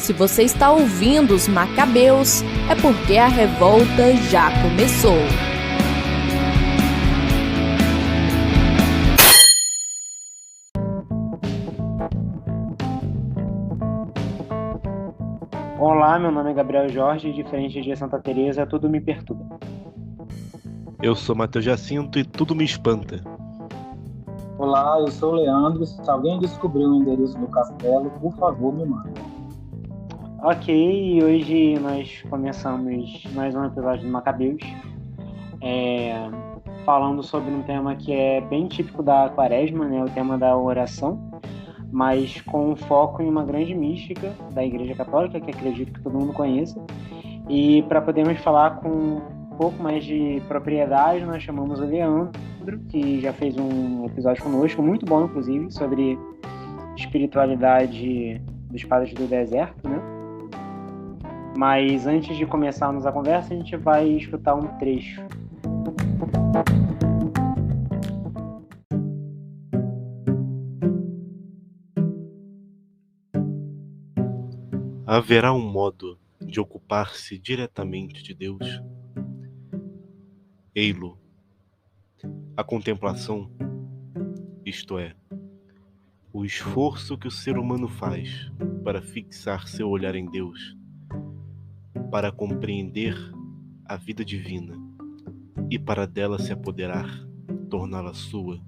Se você está ouvindo os Macabeus, é porque a revolta já começou. Olá, meu nome é Gabriel Jorge e diferente de Santa Teresa, tudo me perturba. Eu sou Matheus Jacinto e tudo me espanta. Olá, eu sou o Leandro. Se alguém descobriu o endereço do castelo, por favor, me manda. Ok, e hoje nós começamos mais um episódio do Macabeus, falando sobre um tema que é bem típico da Quaresma, né, o tema da oração, mas com um foco em uma grande mística da Igreja Católica, que acredito que todo mundo conheça. E para podermos falar com um pouco mais de propriedade, nós chamamos o Leandro, que já fez um episódio conosco, muito bom, inclusive, sobre espiritualidade dos padres do deserto, né? Mas antes de começarmos a conversa, a gente vai escutar um trecho. Haverá um modo de ocupar-se diretamente de Deus? Ei-lo. A contemplação, isto é, o esforço que o ser humano faz para fixar seu olhar em Deus, para compreender a vida divina e para dela se apoderar, torná-la sua.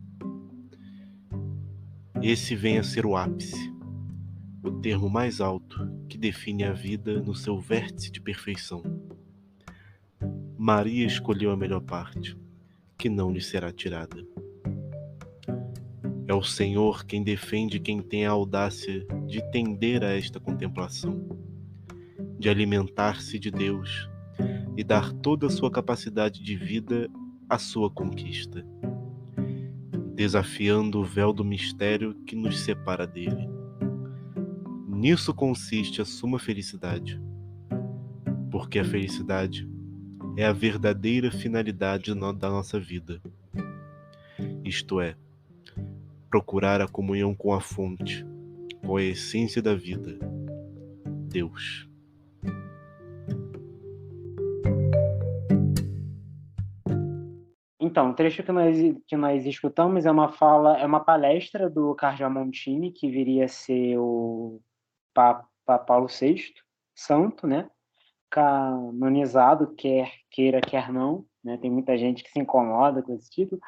Esse vem a ser o ápice, o termo mais alto que define a vida no seu vértice de perfeição. Maria escolheu a melhor parte, que não lhe será tirada. É o Senhor quem defende quem tem a audácia de tender a esta contemplação, de alimentar-se de Deus e dar toda a sua capacidade de vida à sua conquista, desafiando o véu do mistério que nos separa dele. Nisso consiste a suma felicidade, porque a felicidade é a verdadeira finalidade da nossa vida, isto é, procurar a comunhão com a fonte, com a essência da vida, Deus. Então, o trecho que nós escutamos é uma palestra do Cardeal Montini, que viria a ser o Papa Paulo VI, santo, né? Canonizado, quer queira, quer não, né? Tem muita gente que se incomoda com esse título,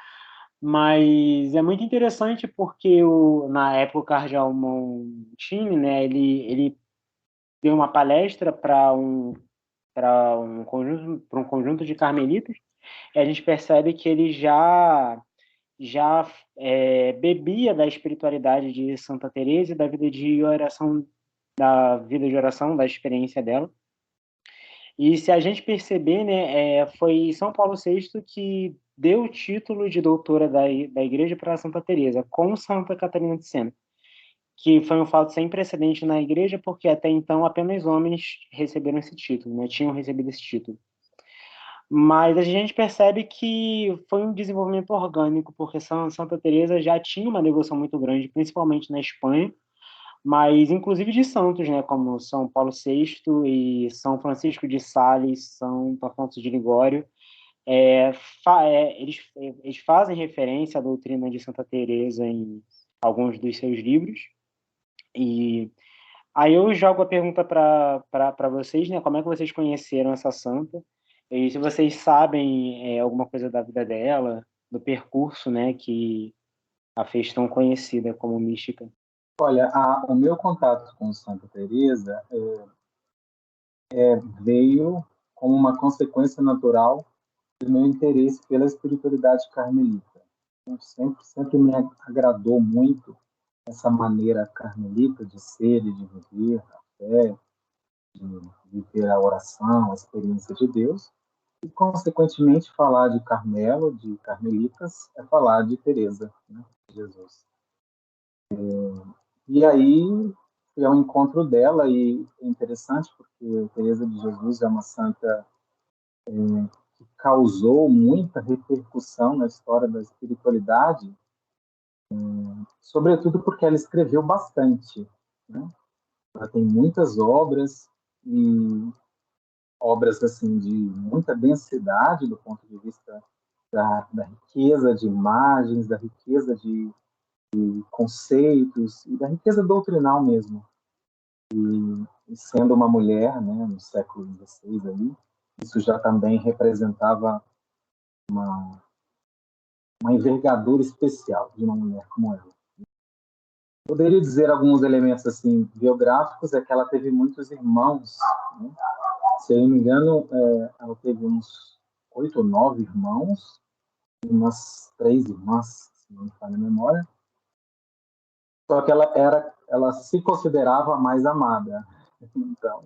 mas é muito interessante porque na época o Cardeal Montini, né? Ele deu uma palestra para um conjunto de carmelitas, e a gente percebe que ele já bebia da espiritualidade de Santa Teresa e da vida de oração, da experiência dela. E se a gente perceber, né, foi São Paulo VI que deu o título de doutora da Igreja para Santa Teresa, com Santa Catarina de Sena, que foi um fato sem precedente na Igreja, porque até então apenas homens receberam esse título, né, tinham recebido esse título. Mas a gente percebe que foi um desenvolvimento orgânico, porque Santa Teresa já tinha uma devoção muito grande, principalmente na Espanha, mas inclusive de santos, né, como São Paulo VI e São Francisco de Sales, São Afonso de Ligório, eles fazem referência à doutrina de Santa Teresa em alguns dos seus livros. E aí eu jogo a pergunta para vocês, né, como é que vocês conheceram essa santa? E se vocês sabem alguma coisa da vida dela, do percurso, né, que a fez tão conhecida como mística. Olha, o meu contato com Santa Teresa veio como uma consequência natural do meu interesse pela espiritualidade carmelita. Então, sempre me agradou muito essa maneira carmelita de ser e de viver a fé, de viver a oração, a experiência de Deus. E, consequentemente, falar de Carmelo, de Carmelitas, é falar de Teresa, né, de Jesus. E aí fui ao encontro dela, e é interessante porque Teresa de Jesus é uma santa que causou muita repercussão na história da espiritualidade, sobretudo porque ela escreveu bastante, né? Ela tem muitas obras, e obras assim de muita densidade do ponto de vista da riqueza de imagens, da riqueza de conceitos e da riqueza doutrinal mesmo. E sendo uma mulher, né, no século XVI ali, isso já também representava uma envergadura especial de uma mulher como ela. Poderia dizer alguns elementos assim biográficos, é que ela teve muitos irmãos, né? Se eu não me engano, ela teve uns 8 ou 9 irmãos, e umas 3 irmãs, se não me falha a memória. Só que ela se considerava a mais amada. Então,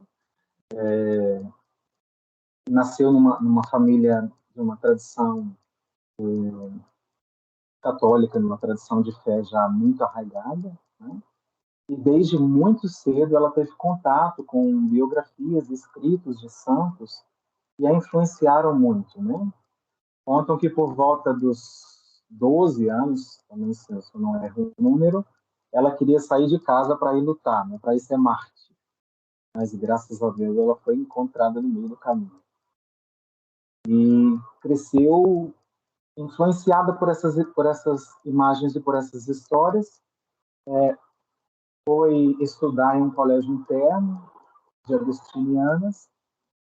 nasceu numa família de uma tradição católica, numa tradição de fé já muito arraigada, né? E desde muito cedo ela teve contato com biografias, escritos de santos que a influenciaram muito, né? Contam que por volta dos 12 anos, também se eu não erro o número, ela queria sair de casa para ir lutar, né? Para ir ser Marte. Mas graças a Deus ela foi encontrada no meio do caminho. E cresceu influenciada por essas imagens e por essas histórias. Foi estudar em um colégio interno de agostinianas,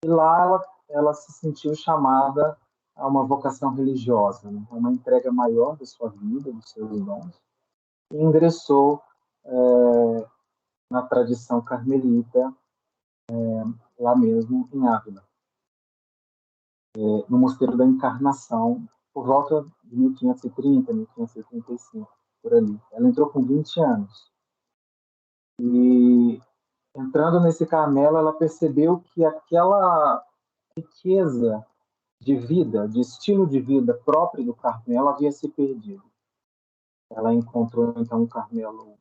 e lá ela se sentiu chamada a uma vocação religiosa, né? Uma entrega maior da sua vida, dos seus dons, e ingressou na tradição carmelita, lá mesmo em Ávila, no Mosteiro da Encarnação, por volta de 1530, 1535, por ali. Ela entrou com 20 anos. E entrando nesse Carmelo, ela percebeu que aquela riqueza de vida, de estilo de vida próprio do Carmelo havia se perdido. Ela encontrou, então, um Carmelo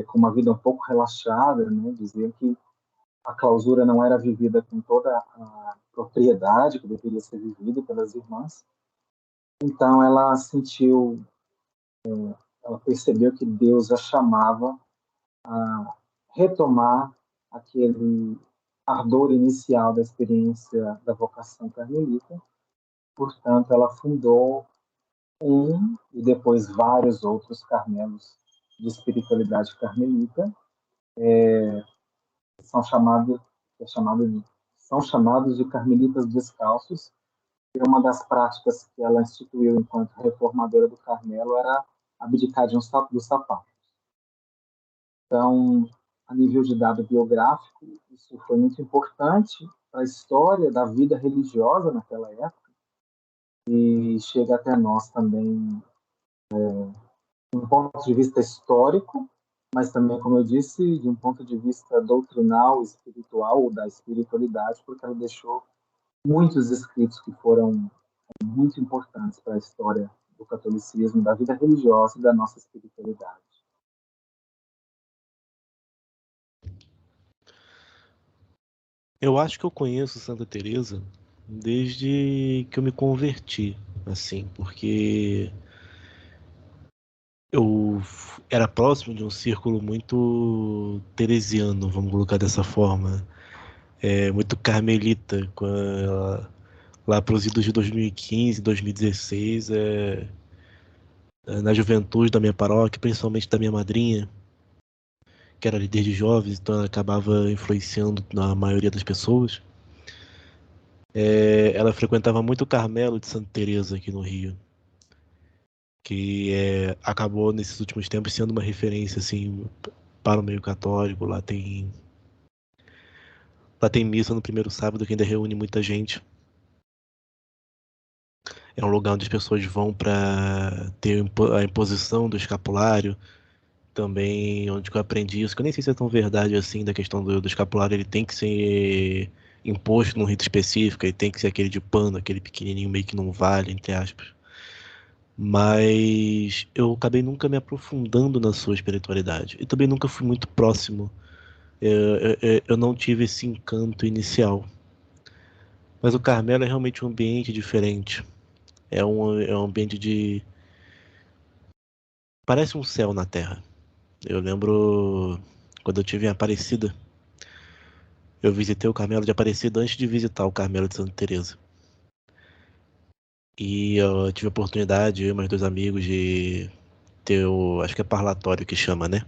com uma vida um pouco relaxada, né? Dizia que a clausura não era vivida com toda a propriedade que deveria ser vivida pelas irmãs. Então, ela percebeu que Deus a chamava a retomar aquele ardor inicial da experiência da vocação carmelita. Portanto, ela fundou e depois vários outros carmelos de espiritualidade carmelita, são chamados de carmelitas descalços. E uma das práticas que ela instituiu enquanto reformadora do Carmelo era abdicar dos sapatos. Então, a nível de dado biográfico, isso foi muito importante para a história da vida religiosa naquela época, e chega até nós também de um ponto de vista histórico, mas também, como eu disse, de um ponto de vista doutrinal, espiritual, ou da espiritualidade, porque ela deixou muitos escritos que foram muito importantes para a história do catolicismo, da vida religiosa e da nossa espiritualidade. Eu acho que eu conheço Santa Teresa desde que eu me converti, assim, porque eu era próximo de um círculo muito teresiano, vamos colocar dessa forma, muito carmelita, lá para os idos de 2015, 2016, na juventude da minha paróquia, principalmente da minha madrinha, que era líder de jovens, então ela acabava influenciando na maioria das pessoas. Ela frequentava muito o Carmelo de Santa Teresa aqui no Rio, que acabou nesses últimos tempos sendo uma referência assim para o meio católico. Lá tem missa no primeiro sábado que ainda reúne muita gente. É um lugar onde as pessoas vão para ter a imposição do escapulário. Também onde eu aprendi isso, que eu nem sei se é tão verdade assim, da questão do escapulário. Ele tem que ser imposto num rito específico, ele tem que ser aquele de pano, aquele pequenininho meio que não vale, entre aspas. Mas eu acabei nunca me aprofundando na sua espiritualidade. E também nunca fui muito próximo. Eu não tive esse encanto inicial. Mas o Carmelo é realmente um ambiente diferente. É um ambiente de... Parece um céu na Terra. Eu lembro quando eu estive em Aparecida, eu visitei o Carmelo de Aparecida antes de visitar o Carmelo de Santa Teresa. E eu tive a oportunidade, eu e meus dois amigos, de ter acho que é parlatório que chama, né?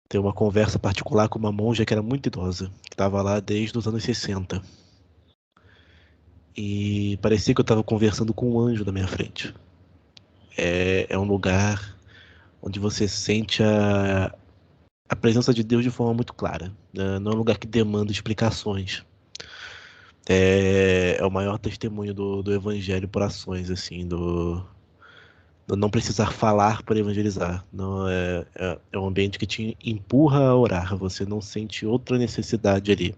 Ter uma conversa particular com uma monja que era muito idosa, que estava lá desde os anos 60. E parecia que eu estava conversando com um anjo na minha frente. É um lugar onde você sente a presença de Deus de forma muito clara, né? Não é um lugar que demanda explicações. É o maior testemunho do evangelho por ações, assim, do não precisar falar para evangelizar. Não é um ambiente que te empurra a orar. Você não sente outra necessidade ali.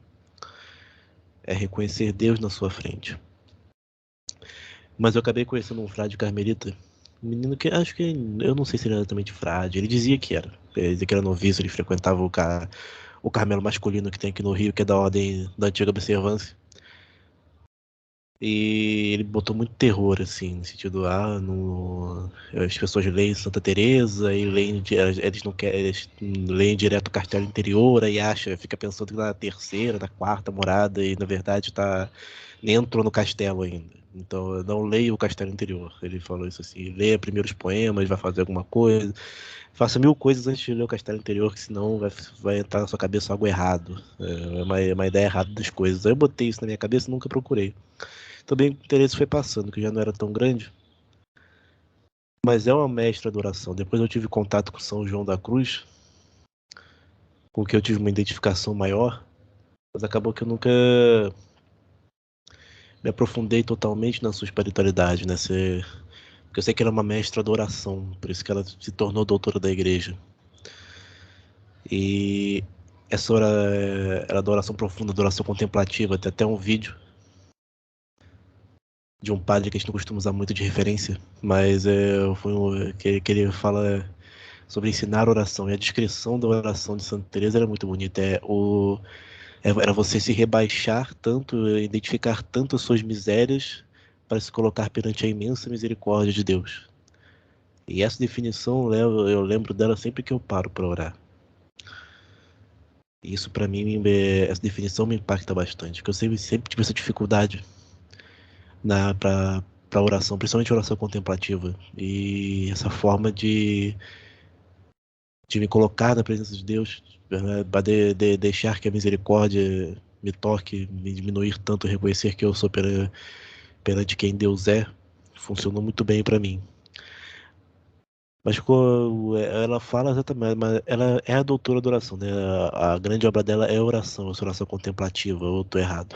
É reconhecer Deus na sua frente. Mas eu acabei conhecendo um frade carmelita, um menino que acho que eu não sei se ele era exatamente frade. Ele dizia que era. Ele dizia que era noviço, ele frequentava o Carmelo masculino que tem aqui no Rio, que é da ordem da Antiga Observância. E ele botou muito terror, assim, no sentido, as pessoas leem Santa Teresa e eles não querem, eles leem direto o Castelo Interior, aí fica pensando que tá na terceira, na quarta morada, e na verdade nem entrou no castelo ainda. Então, eu não leio o Castelo Interior. Ele falou isso assim, leia primeiro os poemas, vai fazer alguma coisa, faça 1000 coisas antes de ler o Castelo Interior, que senão vai entrar na sua cabeça algo errado. É uma ideia errada das coisas. Aí eu botei isso na minha cabeça e nunca procurei. Também o interesse foi passando, que já não era tão grande, mas é uma mestra adoração. Depois eu tive contato com São João da Cruz, com que eu tive uma identificação maior, mas acabou que eu nunca me aprofundei totalmente na sua espiritualidade, né? Porque eu sei que ela é uma mestra adoração, por isso que ela se tornou doutora da igreja. E essa hora era adoração profunda, adoração contemplativa. Tem até um vídeo de um padre que a gente não costuma usar muito de referência, mas que ele fala sobre ensinar oração. E a descrição da oração de Santa Teresa era muito bonita. Era você se rebaixar tanto, identificar tanto as suas misérias para se colocar perante a imensa misericórdia de Deus. E essa definição eu lembro dela sempre que eu paro para orar. E isso para mim, essa definição me impacta bastante, porque eu sempre tive essa dificuldade para oração, principalmente oração contemplativa. E essa forma de me colocar na presença de Deus, né, para deixar que a misericórdia me toque, me diminuir tanto, reconhecer que eu sou perante quem Deus é, funcionou muito bem para mim. Mas ela fala exatamente, mas ela é a doutora da oração, né? A grande obra dela é a oração, essa oração contemplativa, ou eu tô errado?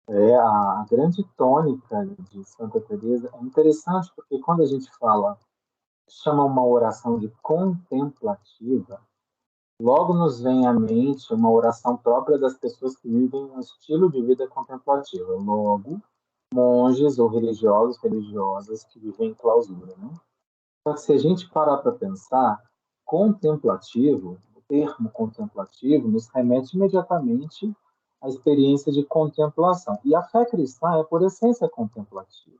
A grande tônica de Santa Teresa é interessante porque quando a gente chama uma oração de contemplativa, logo nos vem à mente uma oração própria das pessoas que vivem um estilo de vida contemplativa, logo monges ou religiosos, religiosas que vivem em clausura, né? Só que se a gente parar para pensar, contemplativo, o termo contemplativo nos remete imediatamente à experiência de contemplação. E a fé cristã é, por essência, contemplativa.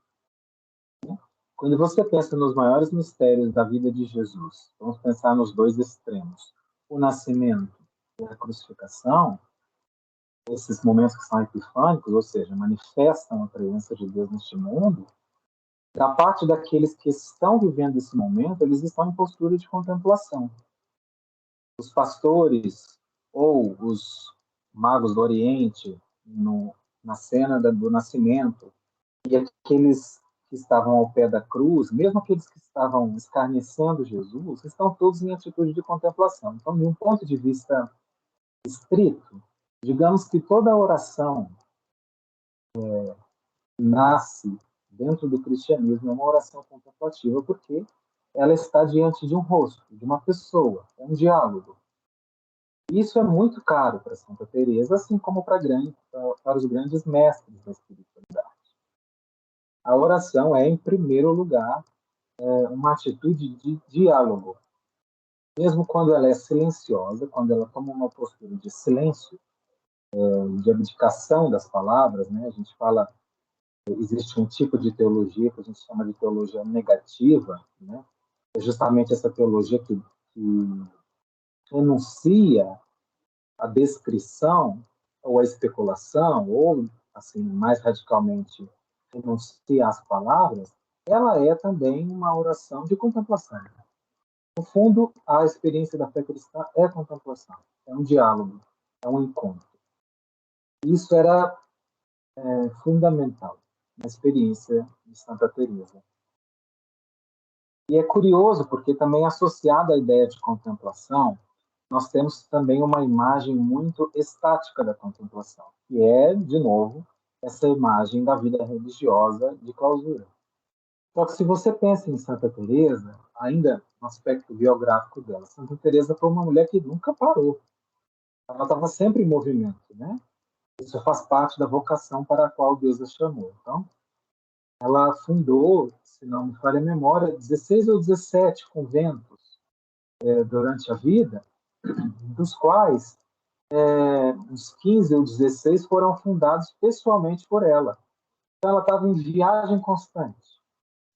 Quando você pensa nos maiores mistérios da vida de Jesus, vamos pensar nos dois extremos, o nascimento e a crucificação, esses momentos que são epifânicos, ou seja, manifestam a presença de Deus neste mundo, da parte daqueles que estão vivendo esse momento, eles estão em postura de contemplação. Os pastores ou os magos do Oriente, na cena do nascimento, e aqueles que estavam ao pé da cruz, mesmo aqueles que estavam escarnecendo Jesus, estão todos em atitude de contemplação. Então, de um ponto de vista estrito, digamos que toda oração nasce dentro do cristianismo, é uma oração contemplativa, porque ela está diante de um rosto, de uma pessoa, é um diálogo. Isso é muito caro para Santa Teresa, assim como para os grandes mestres da espiritualidade. A oração é, em primeiro lugar, uma atitude de diálogo. Mesmo quando ela é silenciosa, quando ela toma uma postura de silêncio, de abdicação das palavras, né? A gente fala existe um tipo de teologia que a gente chama de teologia negativa, né? É justamente essa teologia que renuncia à descrição ou à especulação, ou, assim, mais radicalmente, renuncia às palavras, ela é também uma oração de contemplação. No fundo, a experiência da fé cristã é contemplação, é um diálogo, é um encontro. Isso era fundamental na experiência de Santa Teresa. E é curioso porque também associada à ideia de contemplação, nós temos também uma imagem muito estática da contemplação, que é, de novo, essa imagem da vida religiosa de clausura. Só que se você pensa em Santa Teresa, ainda no aspecto biográfico dela, Santa Teresa foi uma mulher que nunca parou. Ela estava sempre em movimento, né? Isso faz parte da vocação para a qual Deus a chamou. Então, ela fundou, se não me falha a memória, 16 ou 17 conventos durante a vida, dos quais uns 15 ou 16 foram fundados pessoalmente por ela. Então, ela estava em viagem constante.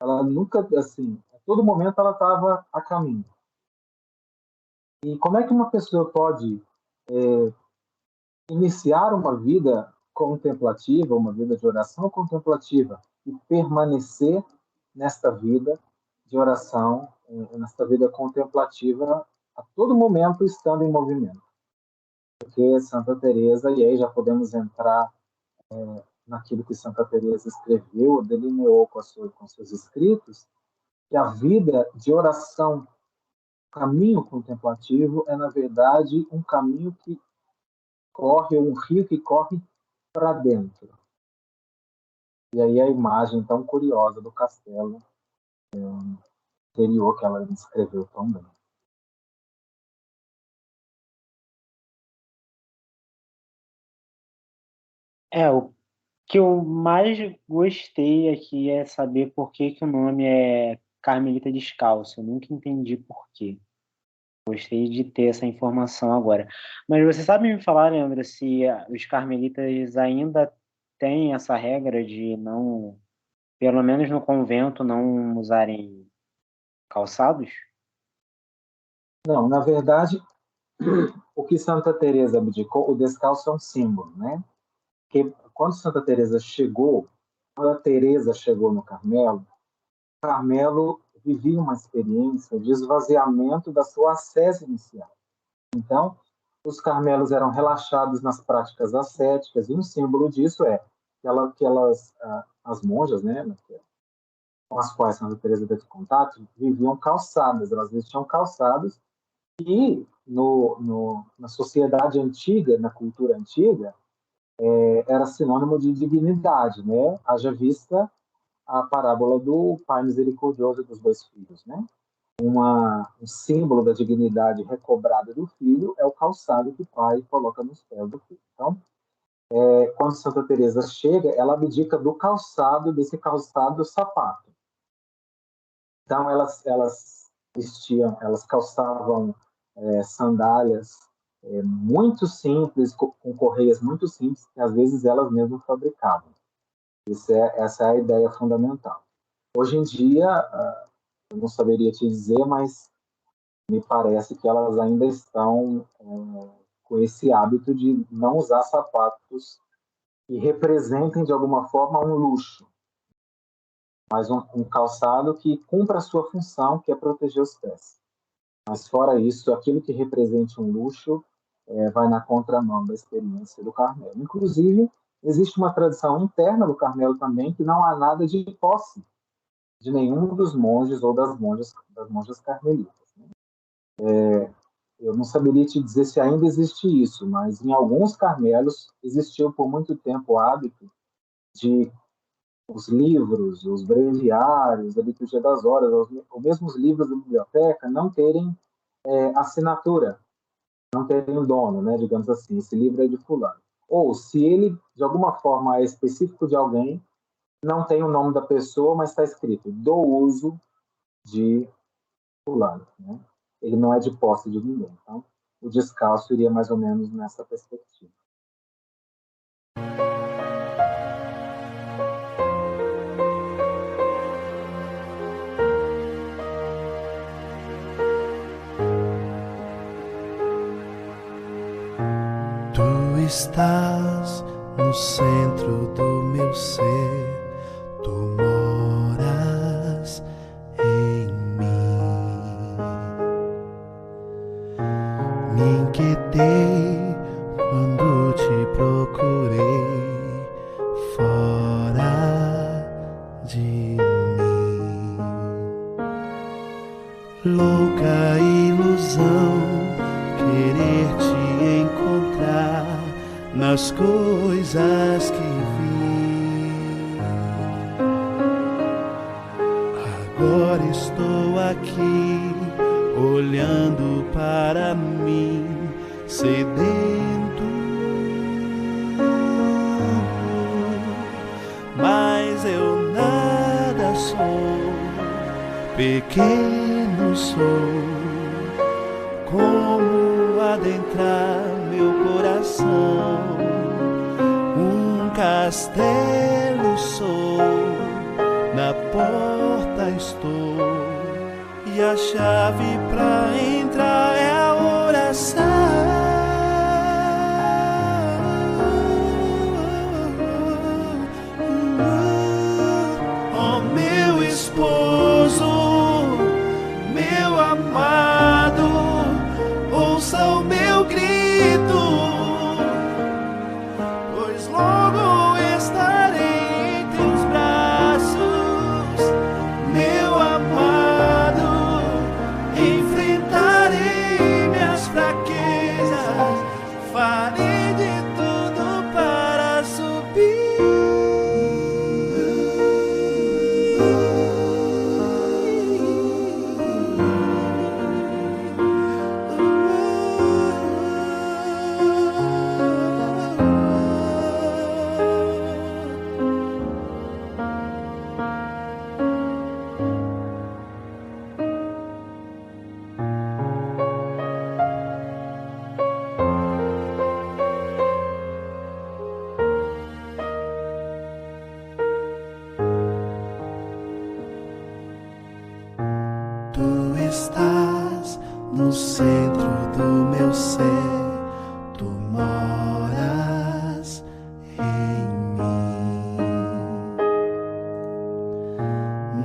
Ela nunca, assim, a todo momento ela estava a caminho. E como é que uma pessoa pode iniciar uma vida contemplativa, uma vida de oração contemplativa, e permanecer nesta vida de oração, nesta vida contemplativa, a todo momento estando em movimento? Porque Santa Teresa, e aí já podemos entrar naquilo que Santa Teresa escreveu, delineou com seus escritos, que a vida de oração, caminho contemplativo, é, na verdade, um caminho que corre, um rio que corre para dentro. E aí a imagem tão curiosa do castelo interior que ela descreveu tão bem. O que eu mais gostei aqui é saber por que que o nome é Carmelita Descalço. Eu nunca entendi por quê. Gostei de ter essa informação agora. Mas você sabe me falar, Leandro, se os carmelitas ainda têm essa regra de não, pelo menos no convento, não usarem calçados? Não, na verdade, o que Santa Teresa abdicou, o descalço é um símbolo, né? Porque quando Santa Teresa chegou, quando a Teresa chegou no Carmelo, Carmelo vivia uma experiência de esvaziamento da sua ascese inicial. Então, os carmelos eram relaxados nas práticas ascéticas, e um símbolo disso é que as monjas, né, com as quais Santa Teresa teve contato, viviam calçadas, elas vestiam calçados, e na sociedade antiga, na cultura antiga, era sinônimo de dignidade, né? Haja vista a parábola do pai misericordioso e dos dois filhos, né? Um símbolo da dignidade recobrada do filho é o calçado que o pai coloca nos pés do filho. Então, quando Santa Teresa chega, ela abdica do calçado, desse calçado sapato. Então, elas vestiam, elas calçavam sandálias muito simples, com correias muito simples, que às vezes elas mesmas fabricavam. Essa é a ideia fundamental. Hoje em dia, eu não saberia te dizer, mas me parece que elas ainda estão com esse hábito de não usar sapatos que representem, de alguma forma, um luxo, mas um calçado que cumpra a sua função, que é proteger os pés. Mas, fora isso, aquilo que represente um luxo vai na contramão da experiência do Carmelo. Inclusive, existe uma tradição interna do Carmelo também, que não há nada de posse de nenhum dos monges ou das monjas carmelitas. Eu não saberia te dizer se ainda existe isso, mas em alguns carmelos existiu por muito tempo o hábito de os livros, os breviários, a liturgia das horas, ou mesmo os livros da biblioteca não terem assinatura, não terem dono, né, digamos assim, esse livro é de fulano. Ou, se ele, de alguma forma, é específico de alguém, não tem o nome da pessoa, mas está escrito do uso de fulano, né? Ele não é de posse de ninguém. Então, o descalço iria mais ou menos nessa perspectiva. estás no centro do meu ser, tu moras em mim. Me inquietei quando te procurei fora de mim. Louca ilusão querer te encontrar nas coisas que vi. Agora estou aqui olhando para mim, sedento, mas eu nada sou, pequeno sou. Como adentrar meu coração? Um castelo sou, na porta estou, e a chave pra entrar é a oração. Oh, meu esposo, meu amado, ouça o meu grito, pois logo estarei em teus braços, meu amado. Enfrentarei minhas fraquezas, farei de tudo para subir. Tu estás no centro do meu ser, tu moras em mim.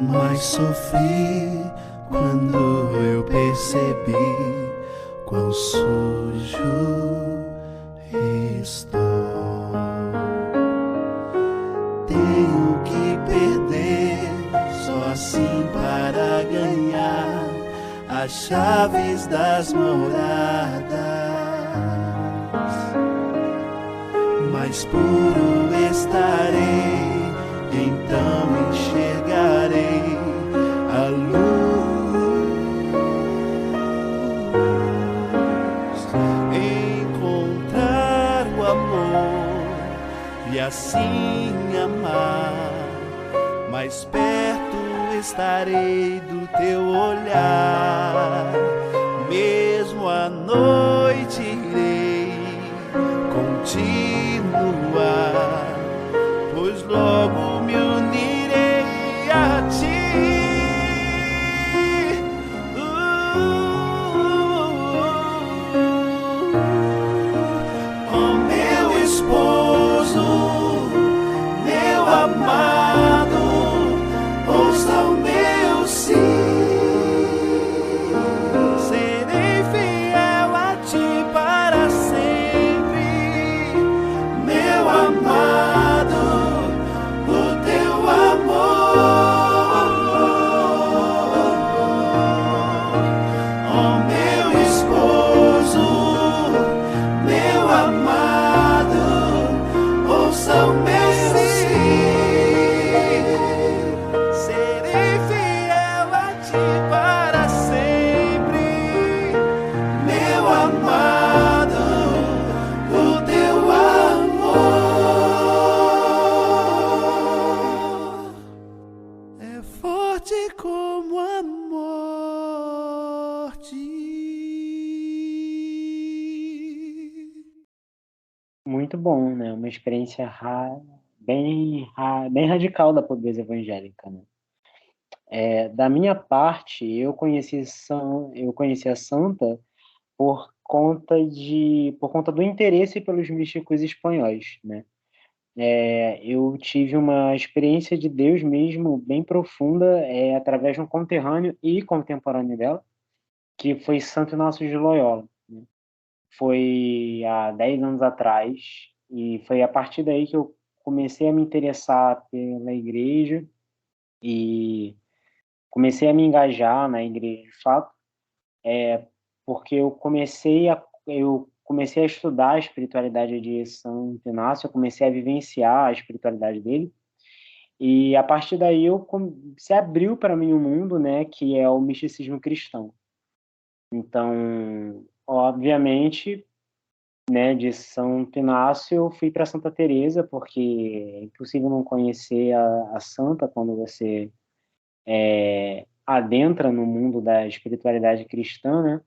Mas sofri quando eu percebi quão sujo estou. Tenho que perder só assim para ganhar as chaves das moradas. Mais puro estarei, então enxergarei a luz, encontrar o amor e assim amar. Mais perto estarei do teu olhar, mesmo à noite irei continuar, pois logo me unirei a ti. Oh, meu esposo, meu amado, ouça o meu sim. Serei fiel a ti para sempre, meu amado, o teu amor. Oh, meu esposo, meu amado, ouça o meu como a morte. Muito bom, né? Uma experiência bem radical da pobreza evangélica, né? Da minha parte, eu conheci a Santa por por conta do interesse pelos místicos espanhóis, né? Eu tive uma experiência de Deus mesmo bem profunda, através de um conterrâneo e contemporâneo dela, que foi Santo Inácio de Loyola, né? Foi há 10 anos atrás, e foi a partir daí que eu comecei a me interessar pela igreja e comecei a me engajar na igreja de fato, porque eu comecei a estudar a espiritualidade de São Inácio, eu comecei a vivenciar a espiritualidade dele, e a partir daí se abriu para mim um mundo, né, que é o misticismo cristão. Então, obviamente, né, de São Inácio eu fui para Santa Teresa, porque é impossível não conhecer a santa quando você adentra no mundo da espiritualidade cristã, né?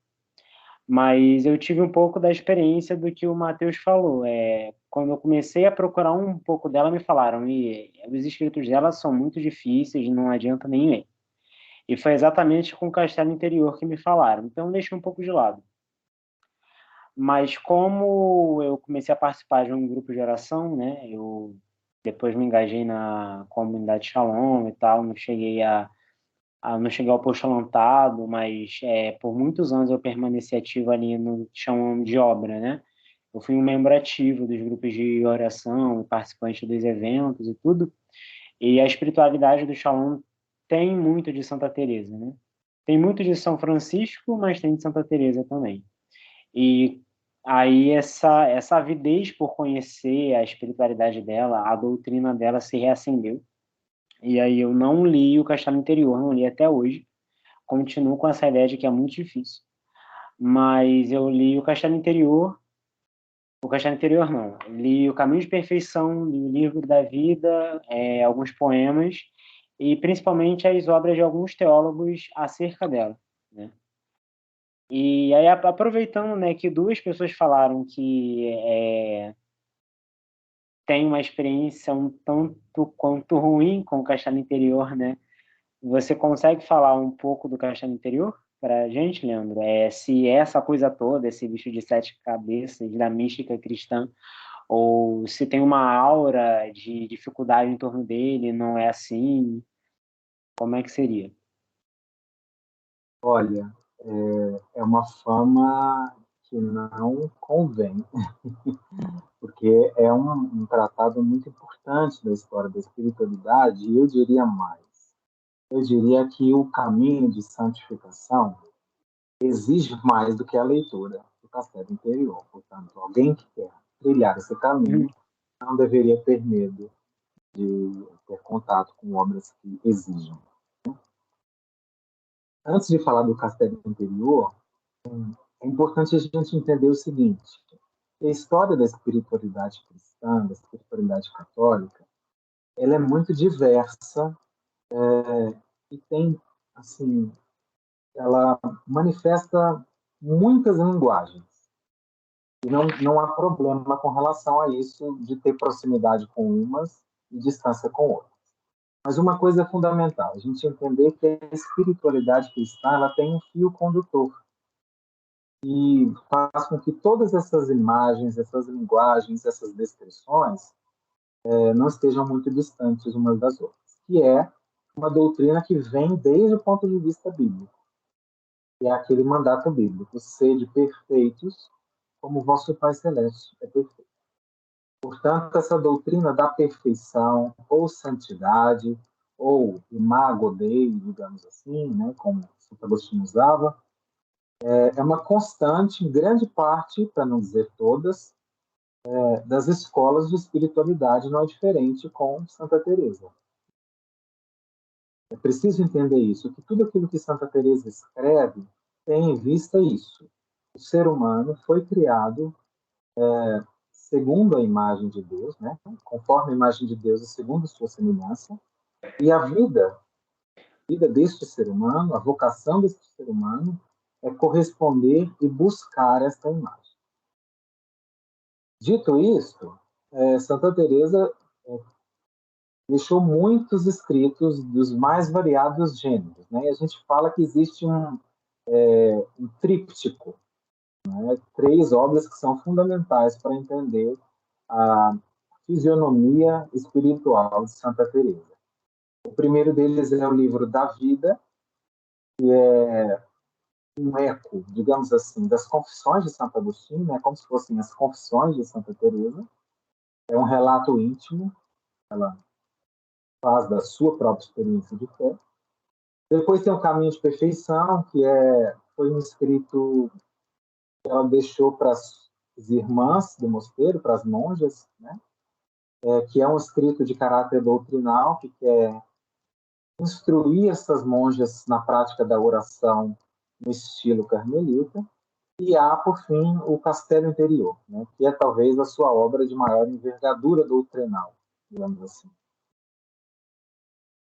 Mas eu tive um pouco da experiência do que o Matheus falou. Quando eu comecei a procurar um pouco dela, me falaram, e os escritos dela são muito difíceis, não adianta nem ler. E foi exatamente com o Castelo Interior que me falaram. Então, eu deixei um pouco de lado. Mas como eu comecei a participar de um grupo de oração, né? Eu depois me engajei na comunidade Shalom e tal, não cheguei ao postulantado, mas por muitos anos eu permaneci ativo ali no que chamam de obra, né? Eu fui um membro ativo dos grupos de oração, participante dos eventos e tudo. E a espiritualidade do Shalom tem muito de Santa Teresa, né? Tem muito de São Francisco, mas tem de Santa Teresa também. E aí essa avidez por conhecer a espiritualidade dela, a doutrina dela se reacendeu. E aí eu não li o Castelo Interior, não li até hoje. Continuo com essa ideia de que é muito difícil. Mas eu li o Castelo Interior não, li o Caminho de Perfeição, li o Livro da Vida, alguns poemas, e principalmente as obras de alguns teólogos acerca dela, né? E aí, aproveitando, né, que duas pessoas falaram que tem uma experiência um tanto quanto ruim com o Castelo Interior, né? Você consegue falar um pouco do Castelo Interior para a gente, Leandro? Se essa coisa toda, esse bicho de sete cabeças da mística cristã, ou se tem uma aura de dificuldade em torno dele, não é assim? Como é que seria? Olha, é uma fama que não convém, porque é um tratado muito importante da história da espiritualidade, e eu diria mais. Eu diria que o caminho de santificação exige mais do que a leitura do Castelo Interior. Portanto, alguém que quer trilhar esse caminho não deveria ter medo de ter contato com obras que exigem. Antes de falar do Castelo Interior, é importante a gente entender o seguinte: a história da espiritualidade cristã, da espiritualidade católica, ela é muito diversa, e tem, assim, ela manifesta muitas linguagens. E não há problema com relação a isso, de ter proximidade com umas e distância com outras. Mas uma coisa é fundamental, a gente entender que a espiritualidade cristã ela tem um fio condutor, e faz com que todas essas imagens, essas linguagens, essas descrições não estejam muito distantes umas das outras, que é uma doutrina que vem desde o ponto de vista bíblico, que é aquele mandato bíblico: sede perfeitos, como vosso Pai Celeste é perfeito. Portanto, essa doutrina da perfeição, ou santidade, ou imago Dei, digamos assim, né, como Santo Agostinho usava, é uma constante em grande parte, para não dizer todas, das escolas de espiritualidade, não é diferente com Santa Teresa. É preciso entender isso, que tudo aquilo que Santa Teresa escreve tem em vista isso. O ser humano foi criado segundo a imagem de Deus, né? Conforme a imagem de Deus e segundo a sua semelhança, e a vida deste ser humano, a vocação deste ser humano, é corresponder e buscar esta imagem. Dito isto, Santa Teresa deixou muitos escritos dos mais variados gêneros, né? E a gente fala que existe um tríptico né? 3 obras que são fundamentais para entender a fisionomia espiritual de Santa Teresa. O primeiro deles é o livro da Vida, que é um eco, digamos assim, das Confissões de Santo Agostinho, né? Como se fossem as Confissões de Santa Teresa. É um relato íntimo, ela faz da sua própria experiência de fé. Depois tem o Caminho de Perfeição, que foi um escrito que ela deixou para as irmãs do mosteiro, para as monjas, né? Que é um escrito de caráter doutrinal, que quer instruir essas monjas na prática da oração no estilo carmelita. E há, por fim, o Castelo Interior, né? Que é talvez a sua obra de maior envergadura doutrinal, digamos assim.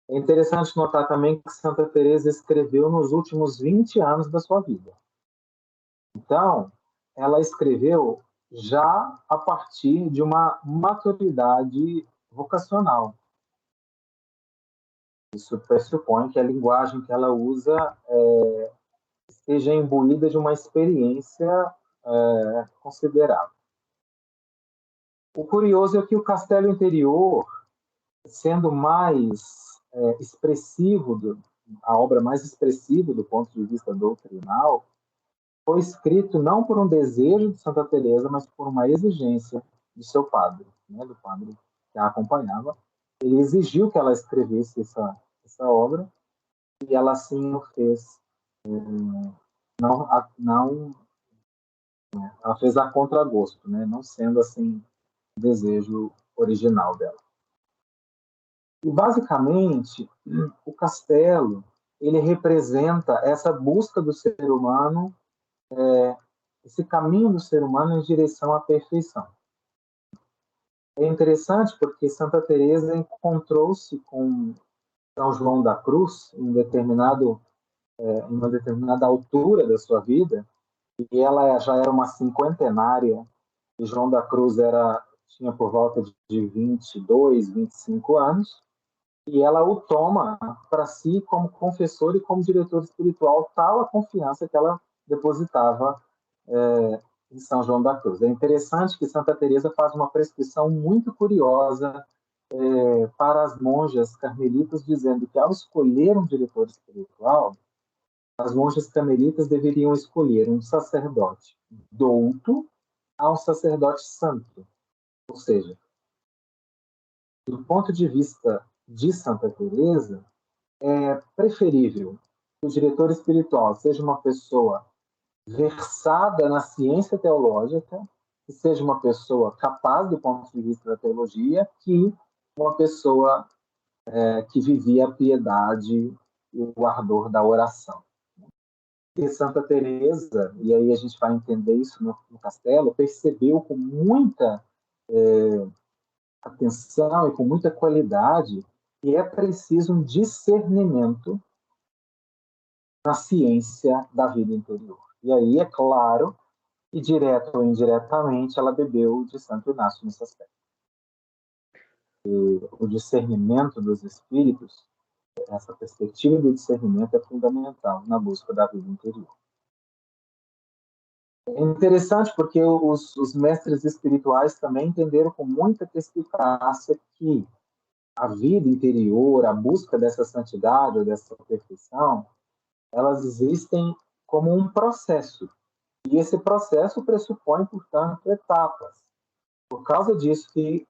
É interessante notar também que Santa Teresa escreveu nos últimos 20 anos da sua vida. Então, ela escreveu já a partir de uma maturidade vocacional. Isso pressupõe que a linguagem que ela usa esteja imbuída de uma experiência considerável. O curioso é que o Castelo Interior, sendo mais expressivo, a obra mais expressiva do ponto de vista doutrinal, foi escrito não por um desejo de Santa Teresa, mas por uma exigência do seu padre, né, do padre que a acompanhava. Ele exigiu que ela escrevesse essa obra e ela assim o fez. Ela fez a contragosto, né, não sendo assim o desejo original dela. E basicamente o castelo ele representa essa busca do ser humano, esse caminho do ser humano em direção à perfeição. É interessante porque Santa Teresa encontrou-se com São João da Cruz em uma determinada altura da sua vida, e ela já era uma cinquentenária, e João da Cruz tinha por volta de 22, 25 anos, e ela o toma para si como confessor e como diretor espiritual, tal a confiança que ela depositava em São João da Cruz. É interessante que Santa Teresa faz uma prescrição muito curiosa para as monjas carmelitas, dizendo que ao escolher um diretor espiritual, as monjas carmelitas deveriam escolher um sacerdote douto a um sacerdote santo. Ou seja, do ponto de vista de Santa Teresa, é preferível que o diretor espiritual seja uma pessoa versada na ciência teológica, que seja uma pessoa capaz do ponto de vista da teologia, que uma pessoa que vivia a piedade e o ardor da oração. E Santa Teresa, e aí a gente vai entender isso no Castelo, percebeu com muita atenção e com muita qualidade que é preciso um discernimento na ciência da vida interior. E aí, é claro, e direto ou indiretamente, ela bebeu de Santo Inácio nesse aspecto. E o discernimento dos espíritos, essa perspectiva do discernimento é fundamental na busca da vida interior. É interessante porque os mestres espirituais também entenderam com muita perspicácia que a vida interior, a busca dessa santidade ou dessa perfeição, elas existem como um processo. E esse processo pressupõe, portanto, etapas. Por causa disso que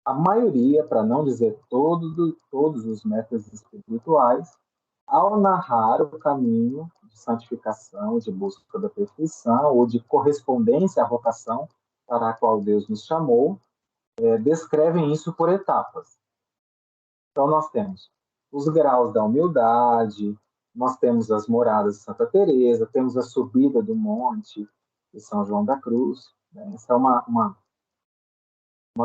a maioria, para não dizer todos os mestres espirituais, ao narrar o caminho de santificação, de busca da perfeição, ou de correspondência à vocação para a qual Deus nos chamou, descrevem isso por etapas. Então, nós temos os graus da humildade, nós temos as moradas de Santa Teresa, temos a subida do monte de São João da Cruz. Né? Essa é uma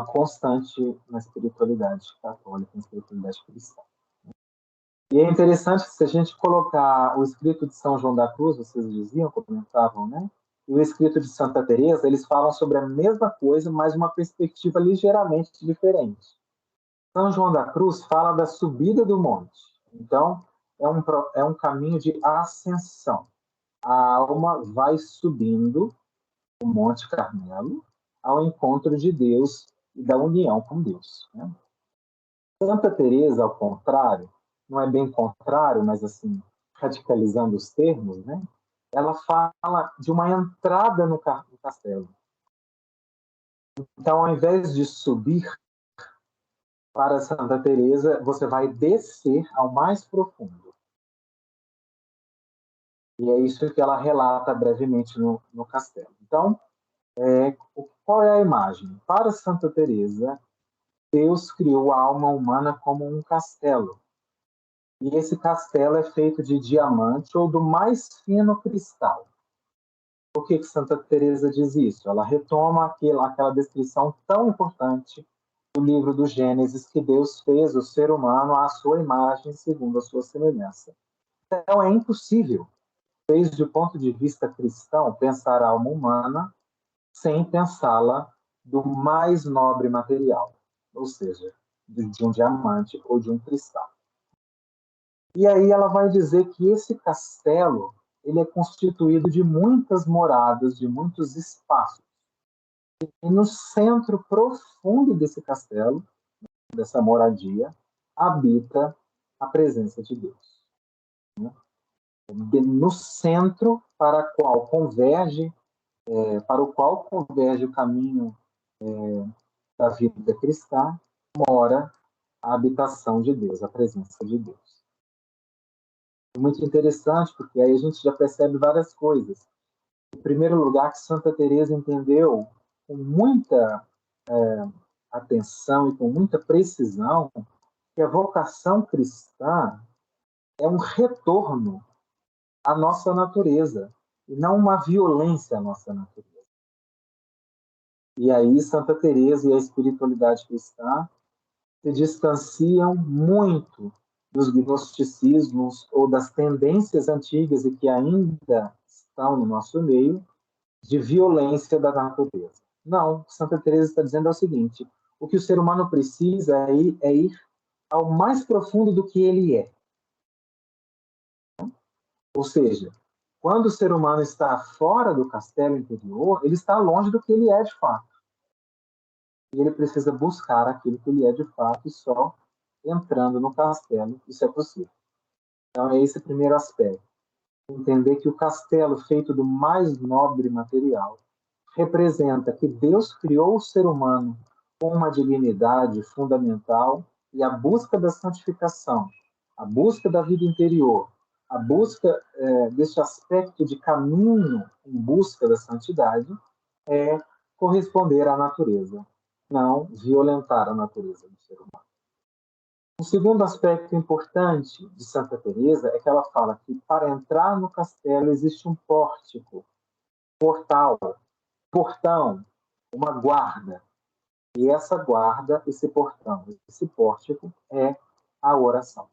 constante na espiritualidade católica, na espiritualidade cristã. E é interessante que se a gente colocar o escrito de São João da Cruz, vocês diziam, comentavam, né? E o escrito de Santa Teresa, eles falam sobre a mesma coisa, mas uma perspectiva ligeiramente diferente. São João da Cruz fala da subida do monte. Então, é um caminho de ascensão. A alma vai subindo o Monte Carmelo, ao encontro de Deus e da união com Deus, né? Santa Teresa, ao contrário, não é bem contrário, mas assim, radicalizando os termos, né? Ela fala de uma entrada no castelo. Então, ao invés de subir para Santa Teresa, você vai descer ao mais profundo. E é isso que ela relata brevemente no castelo. Então, qual é a imagem? Para Santa Teresa, Deus criou a alma humana como um castelo. E esse castelo é feito de diamante ou do mais fino cristal. Por que Santa Teresa diz isso? Ela retoma aquela descrição tão importante do livro do Gênesis, que Deus fez o ser humano à sua imagem, segundo a sua semelhança. Então é impossível, desde o ponto de vista cristão, pensar a alma humana sem pensá-la do mais nobre material, ou seja, de um diamante ou de um cristal. E aí ela vai dizer que esse castelo ele é constituído de muitas moradas, de muitos espaços. E no centro profundo desse castelo, dessa moradia, habita a presença de Deus. No centro para o qual converge o caminho da vida cristã, mora a habitação de Deus, a presença de Deus. É muito interessante, porque aí a gente já percebe várias coisas. Em primeiro lugar, que Santa Teresa entendeu com muita atenção e com muita precisão que a vocação cristã é um retorno à nossa natureza e não uma violência à nossa natureza. E aí Santa Teresa e a espiritualidade cristã se distanciam muito dos gnosticismos ou das tendências antigas e que ainda estão no nosso meio de violência da natureza. Não, Santa Teresa está dizendo é o seguinte: o que o ser humano precisa é ir ao mais profundo do que ele é. Ou seja, quando o ser humano está fora do castelo interior, ele está longe do que ele é de fato. E ele precisa buscar aquilo que ele é de fato e só entrando no castelo isso é possível. Então é esse o primeiro aspecto. Entender que o castelo feito do mais nobre material representa que Deus criou o ser humano com uma dignidade fundamental e a busca da santificação, a busca da vida interior, a busca desse aspecto de caminho em busca da santidade é corresponder à natureza, não violentar a natureza do ser humano. O segundo aspecto importante de Santa Teresa é que ela fala que para entrar no castelo existe um pórtico, portão, uma guarda. E essa guarda, esse portão, esse pórtico é a oração.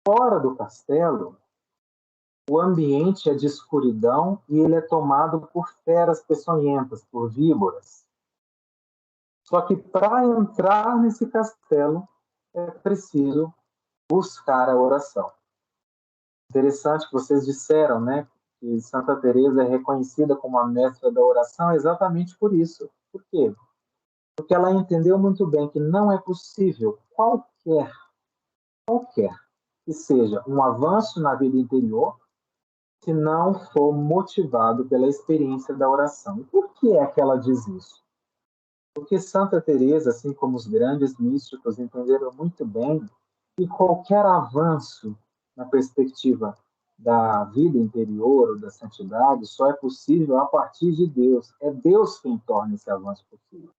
Fora do castelo, o ambiente é de escuridão e ele é tomado por feras peçonhentas, por víboras. Só que para entrar nesse castelo é preciso buscar a oração. Interessante que vocês disseram, né, que Santa Teresa é reconhecida como a mestra da oração exatamente por isso. Por quê? Porque ela entendeu muito bem que não é possível qualquer que seja um avanço na vida interior se não for motivado pela experiência da oração. E por que é que ela diz isso? Porque Santa Teresa, assim como os grandes místicos, entenderam muito bem que qualquer avanço na perspectiva da vida interior ou da santidade só é possível a partir de Deus. É Deus quem torna esse avanço possível.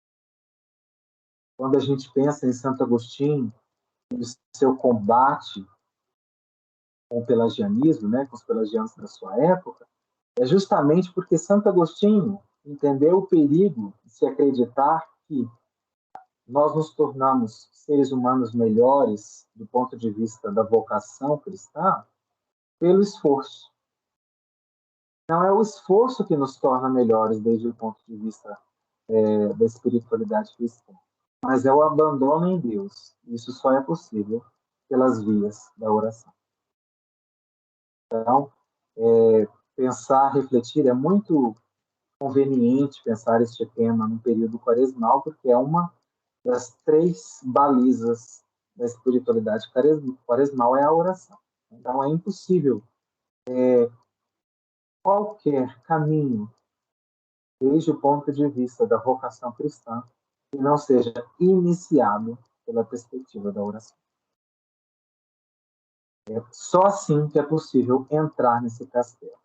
Quando a gente pensa em Santo Agostinho, no seu combate com o pelagianismo, né, com os pelagianos da sua época, é justamente porque Santo Agostinho entendeu o perigo de se acreditar que nós nos tornamos seres humanos melhores do ponto de vista da vocação cristã pelo esforço. Não é o esforço que nos torna melhores desde o ponto de vista da espiritualidade cristã, mas é o abandono em Deus. Isso só é possível pelas vias da oração. Então, pensar, refletir, é muito conveniente pensar este tema no período quaresmal, porque é uma das 3 balizas da espiritualidade quaresmal, é a oração. Então, é impossível qualquer caminho, desde o ponto de vista da vocação cristã, que não seja iniciado pela perspectiva da oração. É só assim que é possível entrar nesse castelo.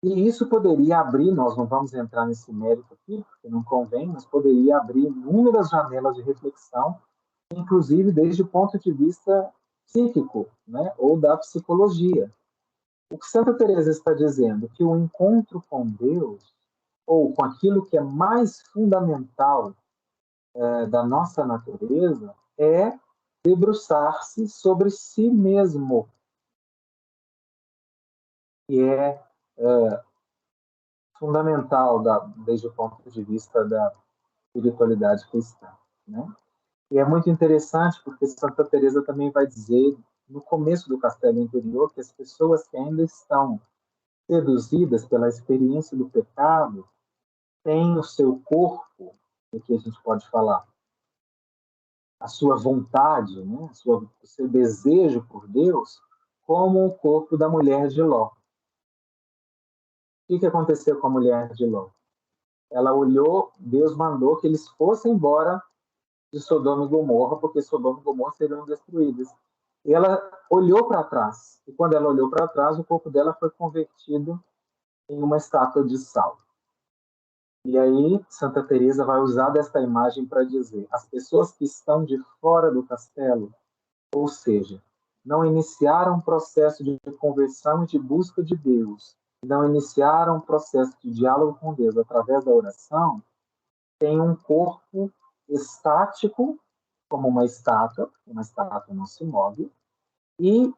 E isso poderia abrir, nós não vamos entrar nesse mérito aqui, porque não convém, mas poderia abrir inúmeras janelas de reflexão, inclusive desde o ponto de vista psíquico, né, ou da psicologia. O que Santa Teresa está dizendo? Que o encontro com Deus, ou com aquilo que é mais fundamental da nossa natureza, é debruçar-se sobre si mesmo, que é fundamental desde o ponto de vista da espiritualidade cristã, né? E é muito interessante porque Santa Teresa também vai dizer no começo do Castelo Interior que as pessoas que ainda estão seduzidas pela experiência do pecado têm o seu corpo, o que a gente pode falar, a sua vontade, né? O seu desejo por Deus, como o corpo da mulher de Ló. O que aconteceu com a mulher de Ló? Ela olhou, Deus mandou que eles fossem embora de Sodoma e Gomorra, porque Sodoma e Gomorra seriam destruídas. E ela olhou para trás. E quando ela olhou para trás, o corpo dela foi convertido em uma estátua de sal. E aí Santa Teresa vai usar desta imagem para dizer: as pessoas que estão de fora do castelo, ou seja, não iniciaram um processo de conversão e de busca de Deus, não iniciaram um processo de diálogo com Deus através da oração, têm um corpo estático, como uma estátua não se move, e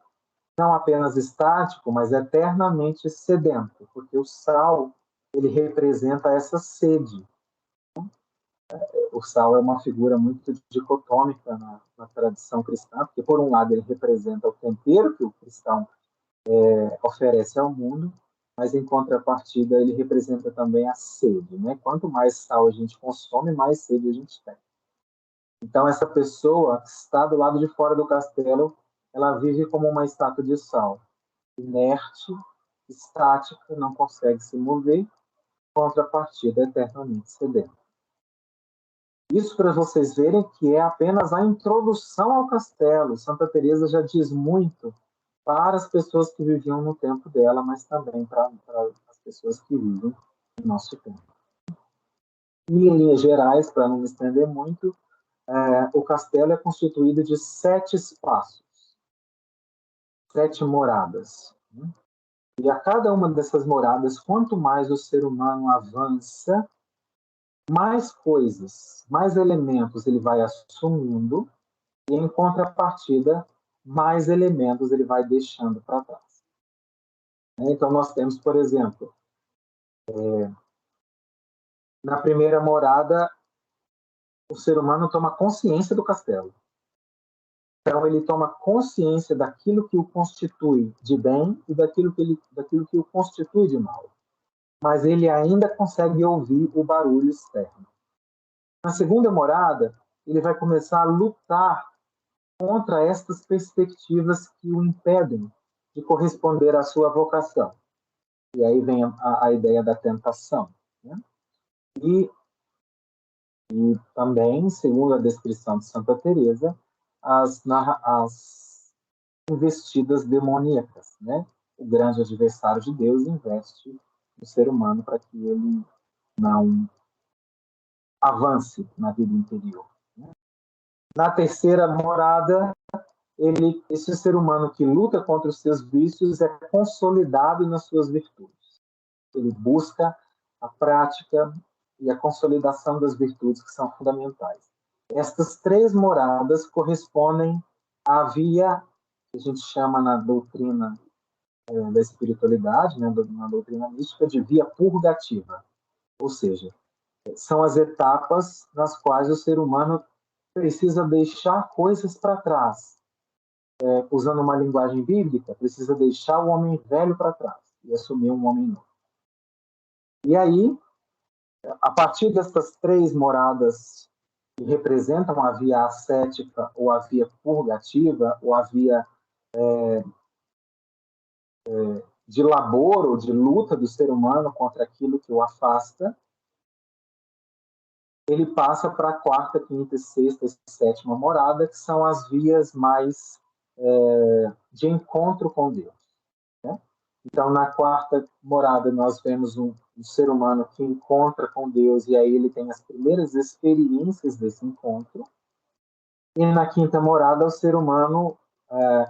não apenas estático, mas eternamente sedento, porque o sal, ele representa essa sede. O sal é uma figura muito dicotômica na tradição cristã, porque por um lado ele representa o tempero que o cristão oferece ao mundo, mas em contrapartida ele representa também a sede, né? Quanto mais sal a gente consome, mais sede a gente tem. Então essa pessoa que está do lado de fora do castelo, ela vive como uma estátua de sal, inerte, estática, não consegue se mover, contrapartida eternamente sedenta. Isso para vocês verem que é apenas a introdução ao castelo. Santa Teresa já diz muito para as pessoas que viviam no tempo dela, mas também para as pessoas que vivem no nosso tempo. E, em linhas gerais, para não me estender muito, o castelo é constituído de 7 espaços, 7 moradas. E a cada uma dessas moradas, quanto mais o ser humano avança, mais coisas, mais elementos ele vai assumindo, e em contrapartida, mais elementos ele vai deixando para trás. Então, nós temos, por exemplo, na primeira morada, o ser humano toma consciência do castelo. Então, ele toma consciência daquilo que o constitui de bem e daquilo que o constitui de mal. Mas ele ainda consegue ouvir o barulho externo. Na segunda morada, ele vai começar a lutar contra estas perspectivas que o impedem de corresponder à sua vocação. E aí vem a ideia da tentação, né? E também, segundo a descrição de Santa Teresa, as investidas demoníacas, né? O grande adversário de Deus investe no ser humano para que ele não avance na vida interior, né? Na terceira morada, esse ser humano que luta contra os seus vícios é consolidado nas suas virtudes. Ele busca a prática e a consolidação das virtudes que são fundamentais. Estas 3 moradas correspondem à via que a gente chama na doutrina da espiritualidade, né, na doutrina mística, de via purgativa. Ou seja, são as etapas nas quais o ser humano precisa deixar coisas para trás. Usando uma linguagem bíblica, precisa deixar o homem velho para trás e assumir um homem novo. E aí, a partir dessas 3 moradas que representam a via ascética, ou a via purgativa, ou a via de labor ou de luta do ser humano contra aquilo que o afasta, ele passa para a 4ª, 5ª, 6ª e 7ª morada, que são as vias mais de encontro com Deus. Né? Então, na 4ª morada, nós vemos um ser humano que encontra com Deus, e aí ele tem as primeiras experiências desse encontro. E na 5ª morada, o ser humano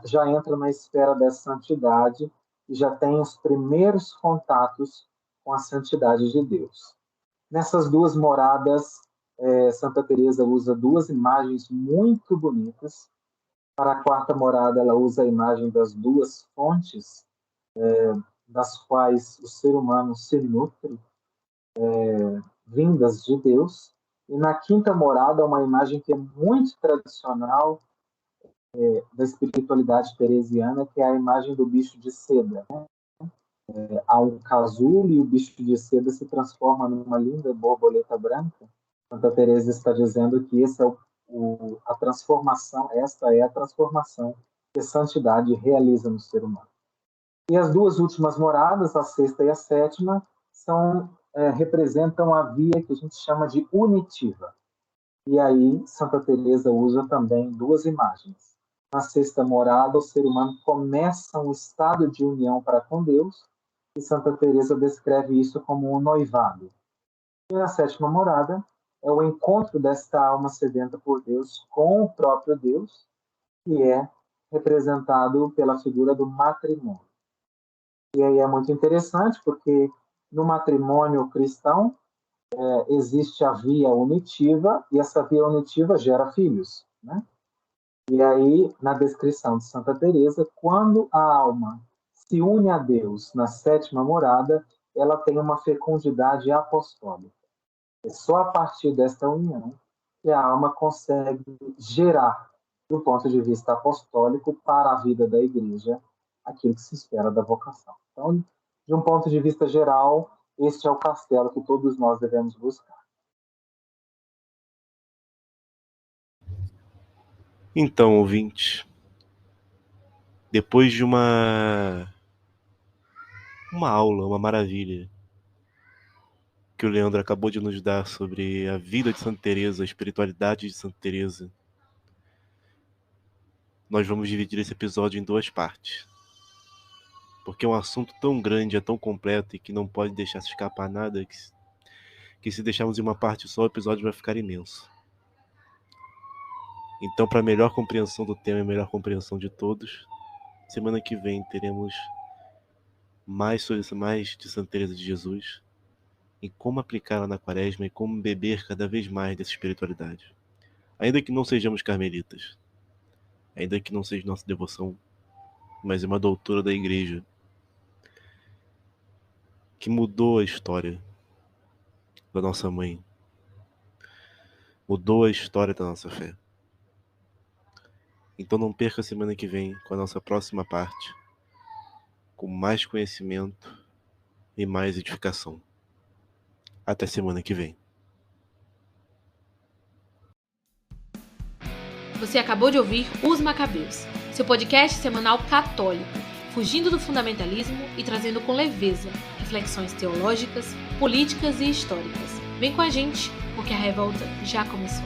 já entra na esfera da santidade e já tem os primeiros contatos com a santidade de Deus. Nessas 2 moradas, Santa Teresa usa 2 imagens muito bonitas. Para a 4ª morada, ela usa a imagem das 2 fontes, das quais o ser humano se nutre, vindas de Deus. E na 5ª morada, uma imagem que é muito tradicional da espiritualidade teresiana, que é a imagem do bicho de seda. Há um casulo e o bicho de seda se transforma numa linda borboleta branca. Santa Teresa está dizendo que essa é a transformação que a santidade realiza no ser humano. E as 2 últimas moradas, a 6ª e a 7ª, representam a via que a gente chama de unitiva. E aí Santa Teresa usa também 2 imagens. Na 6ª morada, o ser humano começa um estado de união para com Deus, e Santa Teresa descreve isso como um noivado. E na 7ª morada, é o encontro desta alma sedenta por Deus com o próprio Deus, que é representado pela figura do matrimônio. E aí é muito interessante, porque no matrimônio cristão existe a via unitiva, e essa via unitiva gera filhos, né? E aí, na descrição de Santa Teresa, quando a alma se une a Deus na 7ª morada, ela tem uma fecundidade apostólica. É só a partir desta união que a alma consegue gerar, do ponto de vista apostólico, para a vida da Igreja, aquilo que se espera da vocação. Então, de um ponto de vista geral, este é o castelo que todos nós devemos buscar. Então, ouvinte, depois de uma aula, uma maravilha, que o Leandro acabou de nos dar sobre a vida de Santa Teresa, a espiritualidade de Santa Teresa, nós vamos dividir esse episódio em 2 partes. Porque é um assunto tão grande, é tão completo e que não pode deixar se escapar nada, que se deixarmos em uma parte só, o episódio vai ficar imenso. Então, para melhor compreensão do tema e melhor compreensão de todos, semana que vem teremos mais de Santa Teresa de Jesus e como aplicá-la na quaresma e como beber cada vez mais dessa espiritualidade. Ainda que não sejamos carmelitas, ainda que não seja nossa devoção, mas é uma doutora da Igreja que mudou a história da nossa mãe, mudou a história da nossa fé. Então não perca a semana que vem com a nossa próxima parte, com mais conhecimento e mais edificação. Até semana que vem. Você acabou de ouvir Os Macabeus, seu podcast semanal católico, fugindo do fundamentalismo e trazendo com leveza reflexões teológicas, políticas e históricas. Vem com a gente, porque a revolta já começou.